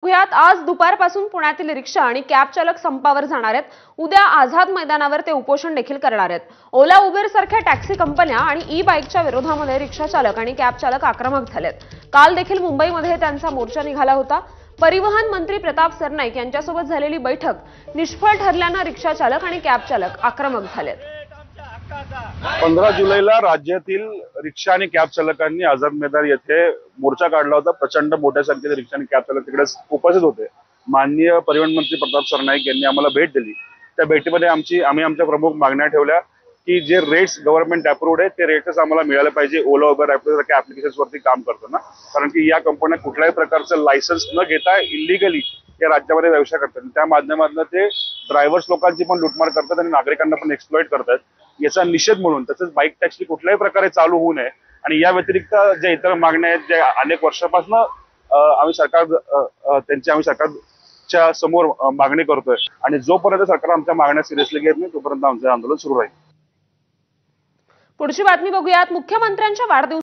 बघूयात, आज दुपारपासून पुण्यातील रिक्षा आणि कॅब चालक संपावर जाणार आहेत। उद्या आझाद मैदानावर ते उपोषण देखील करणार आहेत। ओला उबेर सारख्या टॅक्सी कंपन्या आणि ई बाईकच्या विरोधामध्ये रिक्षा चालक आणि कॅब चालक आक्रमक झालेत। काल देखील मुंबईमध्ये त्यांचा मोर्चा निघाला होता। परिवहन मंत्री प्रताप सरनाईक यांच्यासोबत झालेली बैठक निष्फळ ठरल्याने रिक्षा चालक आणि कॅब चालक आक्रमक झालेत। 15 जुलैला राज्यातील रिक्षा आणि कॅब चालकांनी आझाद मैदान येथे मोर्चा काढला होता। प्रचंड मोठ्या संख्येने रिक्षा आणि कॅब चालक तिकडे उपस्थित होते। माननीय परिवहन मंत्री प्रताप सरनाईक यांनी आम्हाला भेट दिली। त्या भेटीमध्ये आम्ही आमच्या प्रमुख मागण्या ठेवल्या की जे रेट्स गव्हर्नमेंट अप्रूव्ड आहे ते रेट्स आम्हाला मिळाले पाहिजे। ओला उबर रॅपिडो सारख्या ऍप्लिकेशन्स वरती काम करताना, कारण की या कंपन्या कुठल्याही प्रकारचं लायसन्स न घेता इलिगली या राज्यामध्ये व्यवसाय करतात। त्या माध्यमातून ते ड्रायव्हर्स लोकांची पण लुटमार करतात आणि नागरिकांना पण एक्सप्लॉइट करतात। याचा निषेध म्हणून तसंच बाईक टॅक्सी कुठल्याही प्रकारे चालू होऊ नये आणि या व्यतिरिक्त ज्या इतर मागण्या आहेत ज्या अनेक वर्षापासून आम्ही सरकारच्या समोर मागणी करतोय आणि जोपर्यंत सरकार आमच्या मागण्या सिरियसली घेत नाही तोपर्यंत आमचे आंदोलन सुरू राहील। पुढची बातमी बघूयात। मुख्यमंत्र्यांच्या वाढदिवसाच्या